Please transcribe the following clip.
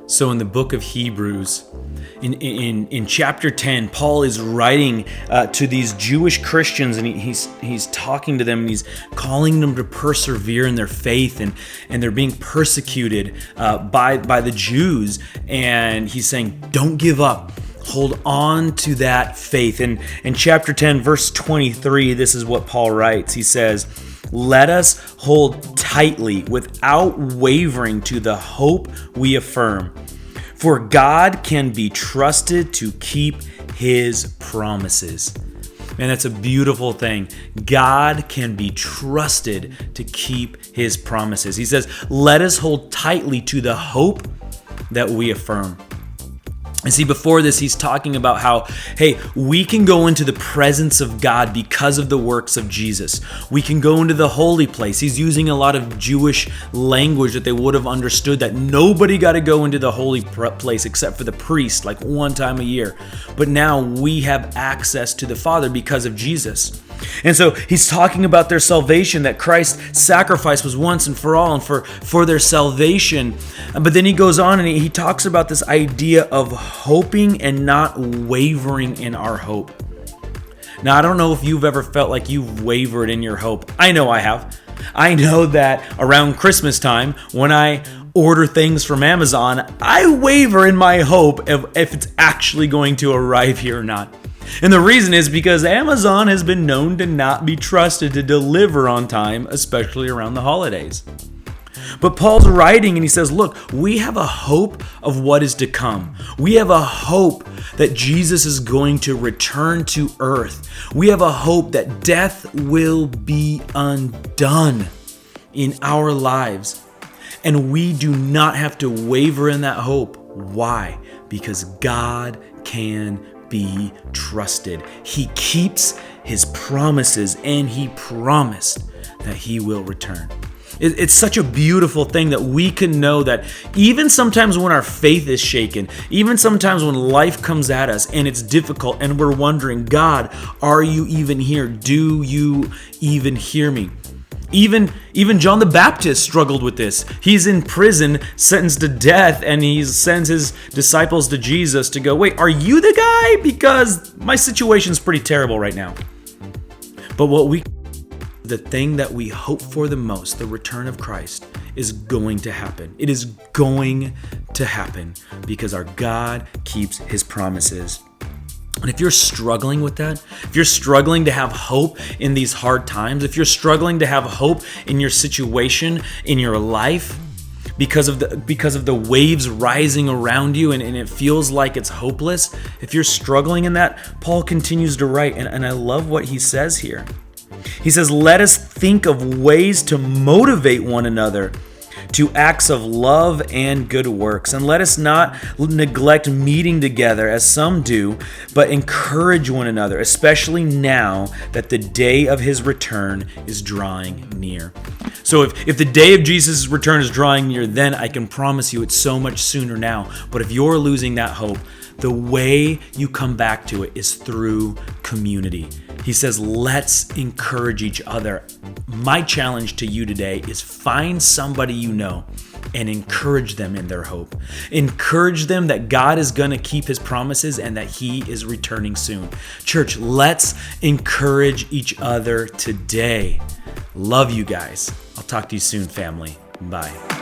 So in the book of Hebrews, in chapter 10, Paul is writing to these Jewish Christians, and he's talking to them, and he's calling them to persevere in their faith, and they're being persecuted by the Jews, and he's saying, don't give up. Hold on to that faith. And in chapter 10, verse 23, this is what Paul writes. He says, let us hold tightly without wavering to the hope we affirm. For God can be trusted to keep his promises. Man, that's a beautiful thing. God can be trusted to keep his promises. He says, let us hold tightly to the hope that we affirm. And see, before this, he's talking about how, hey, we can go into the presence of God because of the works of Jesus. We can go into the holy place. He's using a lot of Jewish language that they would have understood, that nobody got to go into the holy place except for the priest, like one time a year. But now we have access to the Father because of Jesus. And so he's talking about their salvation, that Christ's sacrifice was once and for all and for their salvation. But then he goes on and he talks about this idea of hoping and not wavering in our hope. Now, I don't know if you've ever felt like you've wavered in your hope. I know I have. I know that around Christmas time, when I order things from Amazon, I waver in my hope if it's actually going to arrive here or not. And the reason is because Amazon has been known to not be trusted to deliver on time, especially around the holidays. But Paul's writing and he says, look, we have a hope of what is to come. We have a hope that Jesus is going to return to earth. We have a hope that death will be undone in our lives. And we do not have to waver in that hope. Why? Because God can be trusted. He keeps his promises, and he promised that he will return. It's such a beautiful thing that we can know that even sometimes when our faith is shaken, even sometimes when life comes at us and it's difficult and we're wondering, God, are you even here? Do you even hear me? Even John the Baptist struggled with this. He's in prison, sentenced to death, and he sends his disciples to Jesus to go, wait, are you the guy? Because my situation's pretty terrible right now. But the thing that we hope for the most, the return of Christ, is going to happen. It is going to happen because our God keeps his promises. And if you're struggling with that, if you're struggling to have hope in these hard times, if you're struggling to have hope in your situation, in your life, because of the waves rising around you and it feels like it's hopeless, if you're struggling in that, Paul continues to write, and I love what he says here. He says, let us think of ways to motivate one another to acts of love and good works. And let us not neglect meeting together as some do, but encourage one another, especially now that the day of his return is drawing near. So if the day of Jesus' return is drawing near, then I can promise you it's so much sooner now. But if you're losing that hope, the way you come back to it is through community. He says, let's encourage each other. My challenge to you today is find somebody you know and encourage them in their hope. Encourage them that God is going to keep his promises and that he is returning soon. Church, let's encourage each other today. Love you guys. I'll talk to you soon, family. Bye.